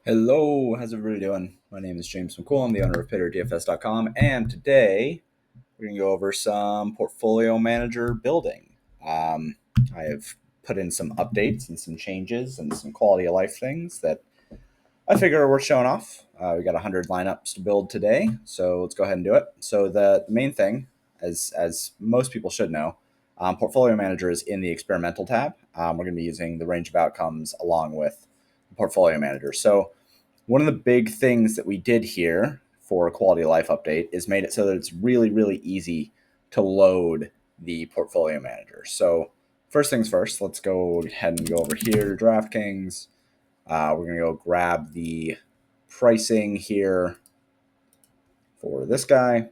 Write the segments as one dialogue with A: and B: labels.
A: Hello, how's everybody doing? My name is James McCool. I'm the owner of PaydirtDFS.com, and today we're going to go over some portfolio manager building. I have put in some updates and some changes and some quality of life things that I figure are worth showing off. We got 100 lineups to build today, so let's go ahead and do it. So the main thing, as most people should know, portfolio manager is in the experimental tab. We're going to be using the range of outcomes along with the portfolio manager. So one of the big things that we did here for a quality of life update is made it so that it's really, really easy to load the portfolio manager. So first things first, let's go ahead and go over here to DraftKings. We're going to go grab the pricing here for this guy.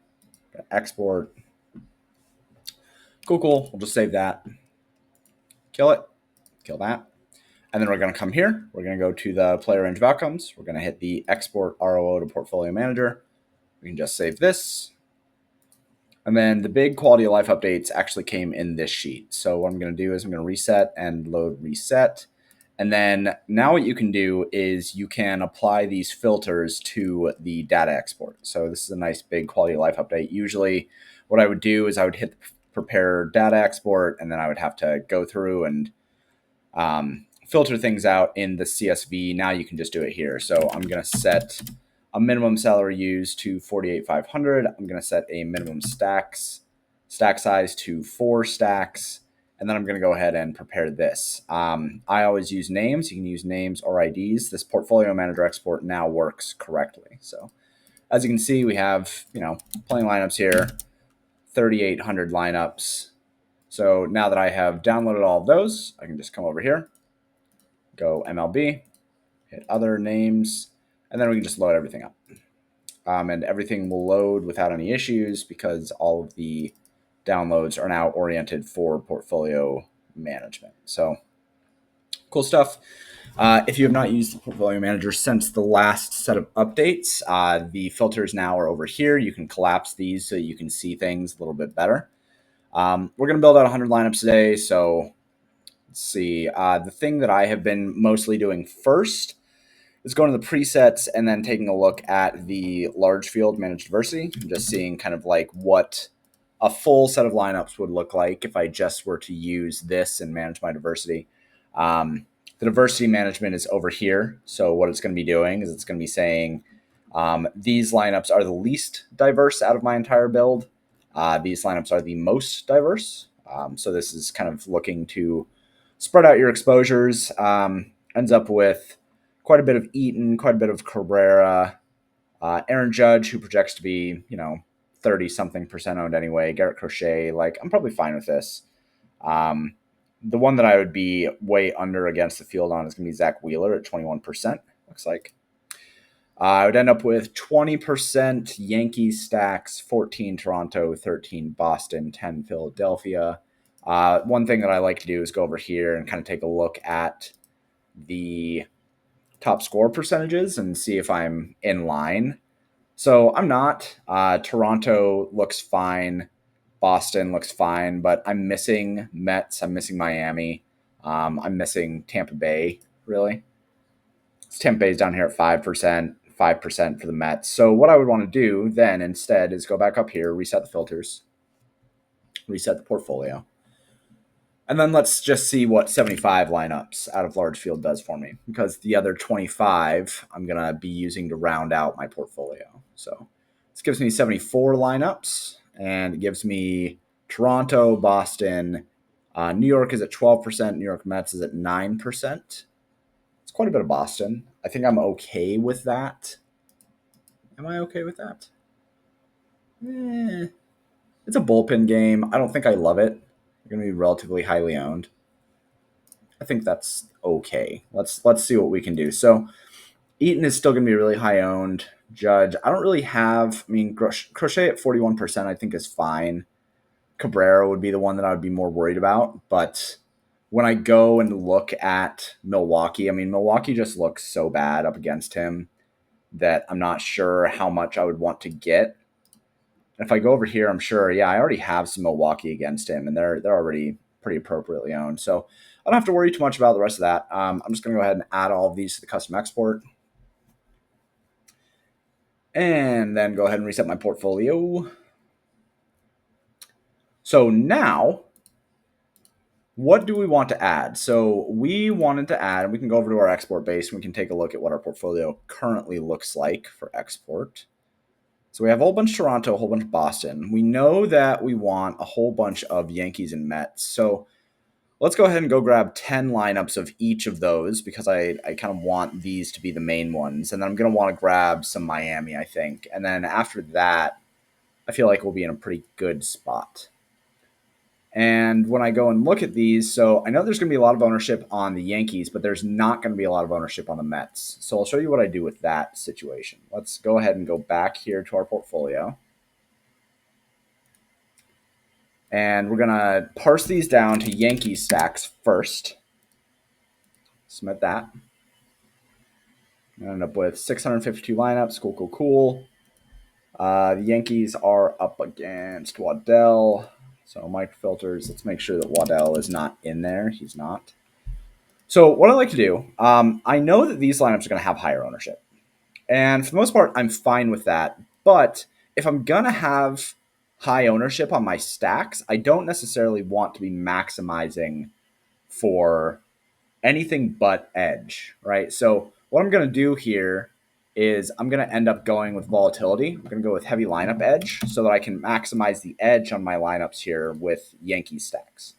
A: Export. Cool. We'll just save that. Kill it. Kill that. And then we're going to come here. We're going to go to the player range of outcomes. We're going to hit the export ROO to portfolio manager. We can just save this. And then the big quality of life updates actually came in this sheet. So what I'm going to do is I'm going to reset and load reset. And then now what you can do is you can apply these filters to the data export. So this is a nice big quality of life update. Usually what I would do is I would hit prepare data export, and then I would have to go through and filter things out in the CSV. Now you can just do it here. So I'm going to set a minimum salary used to 48,500. I'm going to set a minimum stack size to 4 stacks. And then I'm going to go ahead and prepare this. I always use names. You can use names or IDs. This portfolio manager export now works correctly. So as you can see, we have, playing lineups here, 3,800 lineups. So now that I have downloaded all of those, I can just come over here, go MLB, hit other names, and then we can just load everything up. And everything will load without any issues because all of the downloads are now oriented for portfolio management. So cool stuff. If you have not used the portfolio manager since the last set of updates, the filters now are over here. You can collapse these so you can see things a little bit better. We're going to build out 100 lineups today. So let's see. The thing that I have been mostly doing first is going to the presets and then taking a look at the large field managed diversity and just seeing kind of like what a full set of lineups would look like if I just were to use this and manage my diversity. The diversity management is over here. So what it's going to be doing is it's going to be saying these lineups are the least diverse out of my entire build. These lineups are the most diverse. So this is kind of looking to spread out your exposures. Ends up with quite a bit of Eaton, quite a bit of Cabrera, Aaron Judge, who projects to be, 30-something% owned anyway, Garrett Crochet. Like, I'm probably fine with this. The one that I would be way under against the field on is going to be Zach Wheeler at 21%, looks like. I would end up with 20% Yankees stacks, 14 Toronto, 13 Boston, 10 Philadelphia. One thing that I like to do is go over here and kind of take a look at the top score percentages and see if I'm in line. So I'm not. Toronto looks fine. Boston looks fine, but I'm missing Mets. I'm missing Miami. I'm missing Tampa Bay, really. Tampa Bay's down here at 5%, 5% for the Mets. So what I would want to do then instead is go back up here, reset the filters, reset the portfolio. And then let's just see what 75 lineups out of large field does for me, because the other 25 I'm going to be using to round out my portfolio. So this gives me 74 lineups, and it gives me Toronto, Boston, New York is at 12%, New York Mets is at 9%. It's quite a bit of Boston. I think I'm okay with that. Am I okay with that? It's a bullpen game. I don't think I love it. They're going to be relatively highly owned. I think that's okay. Let's see what we can do. So Eaton is still going to be really high owned. Judge, I don't really have. I mean, Crochet at 41%, I think is fine. Cabrera would be the one that I would be more worried about. But when I go and look at Milwaukee, I mean, Milwaukee just looks so bad up against him that I'm not sure how much I would want to get. If I go over here, I'm sure, I already have some Milwaukee against him, and they're already pretty appropriately owned. So I don't have to worry too much about the rest of that. I'm just going to go ahead and add all of these to the custom export. And then go ahead and reset my portfolio. So now, what do we want to add? So we wanted to add, we can go over to our export base and we can take a look at what our portfolio currently looks like for export. So we have a whole bunch of Toronto, a whole bunch of Boston. We know that we want a whole bunch of Yankees and Mets. So let's go ahead and go grab 10 lineups of each of those because I kind of want these to be the main ones. And then I'm going to want to grab some Miami, I think. And then after that, I feel like we'll be in a pretty good spot. And when I go and look at these, so I know there's going to be a lot of ownership on the Yankees, but there's not going to be a lot of ownership on the Mets. So I'll show you what I do with that situation. Let's go ahead and go back here to our portfolio. And we're going to parse these down to Yankee stacks first. Submit that. I end up with 652 lineups. Cool. The Yankees are up against Waddell. So micro filters. Let's make sure that Waddell is not in there. He's not. So what I like to do, I know that these lineups are going to have higher ownership. And for the most part, I'm fine with that. But if I'm going to have high ownership on my stacks, I don't necessarily want to be maximizing for anything but edge, right? So what I'm going to do here is I'm going to end up going with volatility. I'm going to go with heavy lineup edge so that I can maximize the edge on my lineups here with Yankee stacks.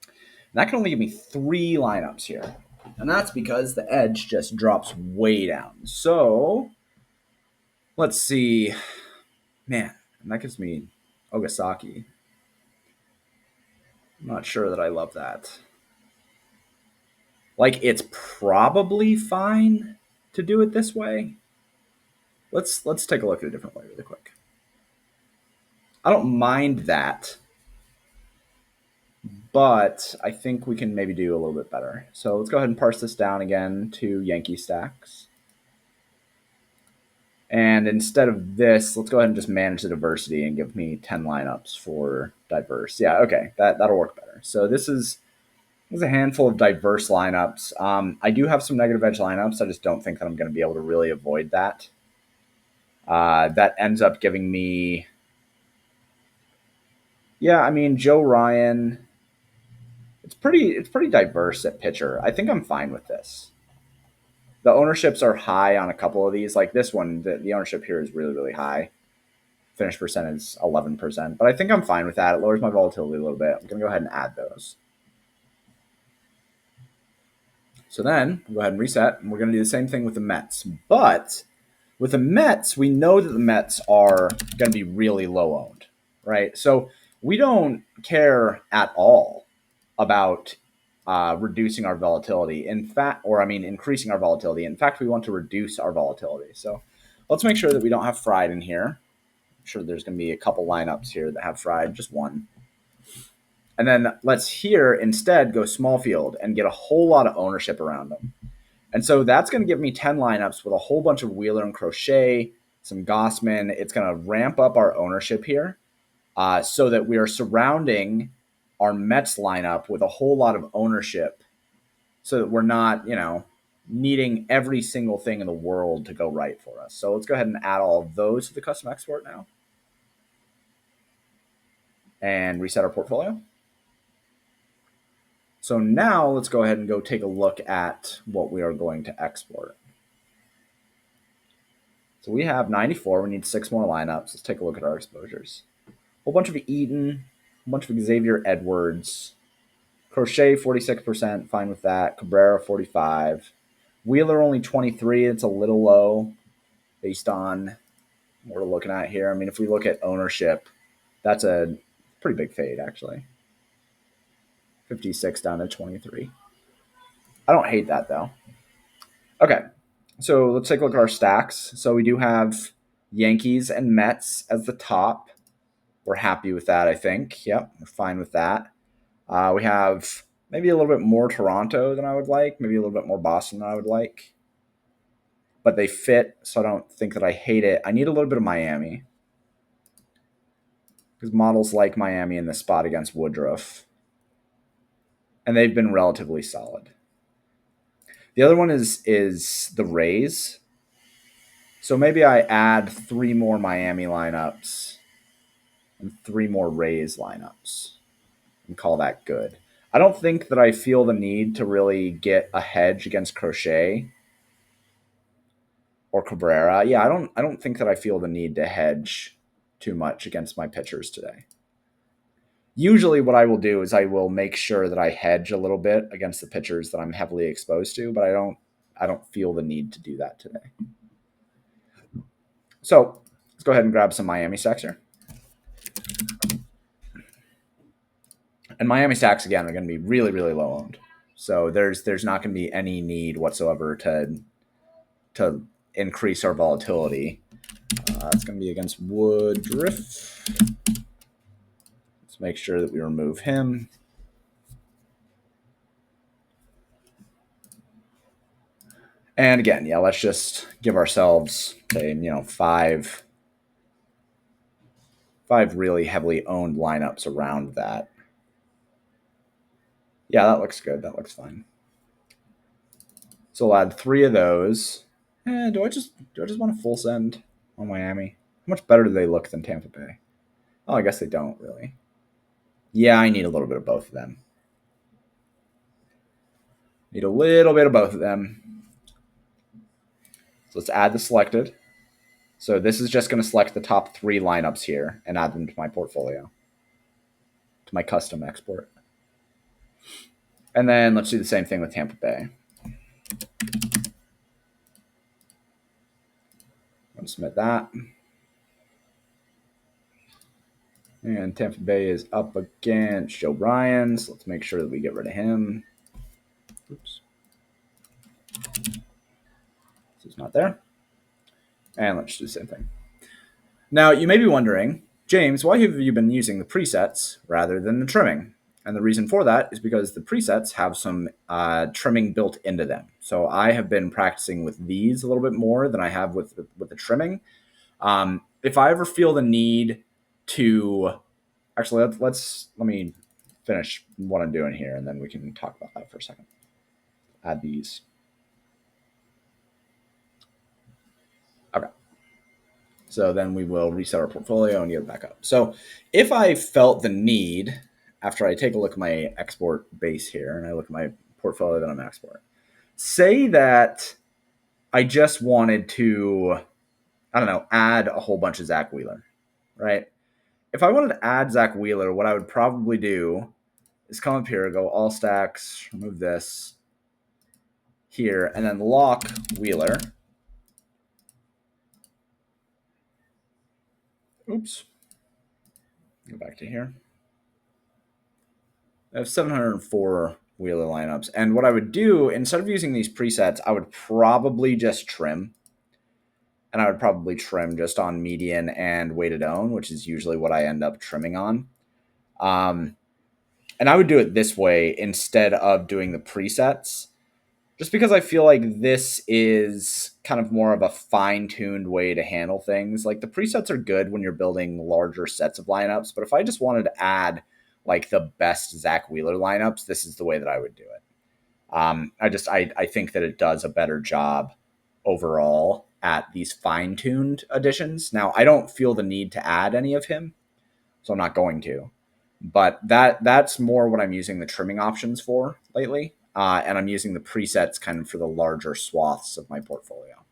A: And that can only give me 3 lineups here. And that's because the edge just drops way down. So let's see. Man, that gives me Ogasaki. I'm not sure that I love that. Like, it's probably fine to do it this way. Let's take a look at a different way really quick. I don't mind that, but I think we can maybe do a little bit better. So let's go ahead and parse this down again to Yankee stacks. And instead of this, let's go ahead and just manage the diversity and give me 10 lineups for diverse. Yeah, okay, that'll work better. So this is a handful of diverse lineups. I do have some negative edge lineups. I just don't think that I'm going to be able to really avoid that. That ends up giving me, yeah, I mean, Joe Ryan. It's pretty diverse at pitcher. I think I'm fine with this. The ownerships are high on a couple of these. Like this one, the ownership here is really, really high. Finish percent is 11%. But I think I'm fine with that. It lowers my volatility a little bit. I'm going to go ahead and add those. So then we'll go ahead and reset. And we're going to do the same thing with the Mets. But with the Mets, we know that the Mets are going to be really low owned, right? So we don't care at all about reducing our volatility. Increasing our volatility. In fact, we want to reduce our volatility. So let's make sure that we don't have fried in here. I'm sure there's going to be a couple lineups here that have fried, just one. And then let's here instead go small field and get a whole lot of ownership around them. And so that's going to give me 10 lineups with a whole bunch of Wheeler and Crochet, some Gossman. It's going to ramp up our ownership here so that we are surrounding our Mets lineup with a whole lot of ownership so that we're not, needing every single thing in the world to go right for us. So let's go ahead and add all of those to the custom export now. And reset our portfolio. So now let's go ahead and go take a look at what we are going to export. So we have 94. We need 6 more lineups. Let's take a look at our exposures. A whole bunch of Eaton, a bunch of Xavier Edwards, Crochet 46%, fine with that. Cabrera 45. Wheeler only 23. It's a little low based on what we're looking at here. I mean, if we look at ownership, that's a pretty big fade actually. 56 down to 23. I don't hate that though. Okay, so let's take a look at our stacks. So we do have Yankees and Mets as the top. We're happy with that, I think. Yep, we're fine with that. We have maybe a little bit more Toronto than I would like, maybe a little bit more Boston than I would like. But they fit, so I don't think that I hate it. I need a little bit of Miami because models like Miami in this spot against Woodruff. And they've been relatively solid. The other one is the Rays. So maybe I add 3 more Miami lineups and 3 more Rays lineups and call that good. I don't think that I feel the need to really get a hedge against Crochet or Cabrera. Yeah, I don't think that I feel the need to hedge too much against my pitchers today. Usually what I will do is I will make sure that I hedge a little bit against the pitchers that I'm heavily exposed to, but I don't feel the need to do that today. So let's go ahead and grab some Miami stacks here. And Miami stacks, again, are going to be really, really low owned. So there's not going to be any need whatsoever to increase our volatility. It's going to be against Woodruff. Let's make sure that we remove him. And again, yeah, let's just give ourselves, say, five really heavily owned lineups around that. Yeah, that looks good. That looks fine. So I'll add 3 of those. Do I just want to full send on Miami? How much better do they look than Tampa Bay? Oh, I guess they don't really. Yeah, I need a little bit of both of them. Need a little bit of both of them. So let's add the selected. So this is just going to select the top 3 lineups here and add them to my portfolio, to my custom export. And then let's do the same thing with Tampa Bay. I'm going to submit that. And Tampa Bay is up against Joe Ryan. So let's make sure that we get rid of him. Oops. So it's not there. And let's do the same thing. Now, you may be wondering, James, why have you been using the presets rather than the trimming? And the reason for that is because the presets have some trimming built into them. So I have been practicing with these a little bit more than I have with the trimming. If I ever feel the need to, actually, let me finish what I'm doing here, and then we can talk about that for a second. Add these. Okay. So then we will reset our portfolio and get it back up. So if I felt the need, after I take a look at my export base here and I look at my portfolio that I'm exporting, say that I just wanted to, add a whole bunch of Zach Wheeler, right? If I wanted to add Zach Wheeler, what I would probably do is come up here, go all stacks, remove this here, and then lock Wheeler. Oops. Go back to here. I have 704 Wheeler lineups. And what I would do, instead of using these presets, I would probably just trim. And I would probably trim just on median and weighted own, which is usually what I end up trimming on. And I would do it this way instead of doing the presets, just because I feel like this is kind of more of a fine-tuned way to handle things. Like the presets are good when you're building larger sets of lineups, but if I just wanted to add like the best Zach Wheeler lineups, this is the way that I would do it. I think that it does a better job overall at these fine-tuned additions. Now, I don't feel the need to add any of him, so I'm not going to. But that's more what I'm using the trimming options for lately. And I'm using the presets kind of for the larger swaths of my portfolio.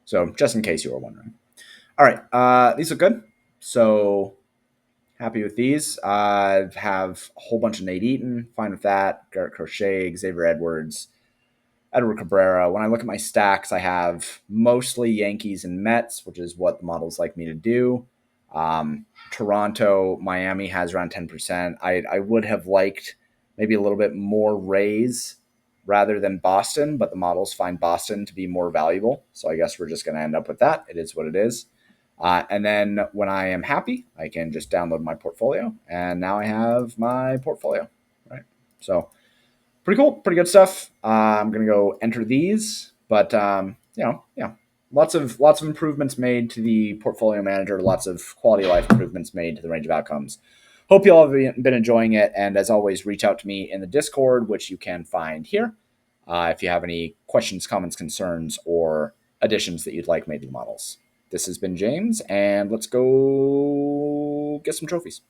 A: So just in case you were wondering. All right, these look good. So happy with these. I have a whole bunch of Nate Eaton. Fine with that. Garrett Crochet, Xavier Edwards, Edward Cabrera. When I look at my stacks, I have mostly Yankees and Mets, which is what the models like me to do. Toronto, Miami has around 10%. I would have liked maybe a little bit more Rays rather than Boston, but the models find Boston to be more valuable. So I guess we're just going to end up with that. It is what it is. And then when I am happy, I can just download my portfolio. And now I have my portfolio, right? So pretty cool, pretty good stuff. I'm going to go enter these, but lots of improvements made to the portfolio manager, lots of quality of life improvements made to the range of outcomes. Hope you all have been enjoying it. And as always, reach out to me in the Discord, which you can find here. If you have any questions, comments, concerns, or additions that you'd like made to the models. This has been James, and let's go get some trophies.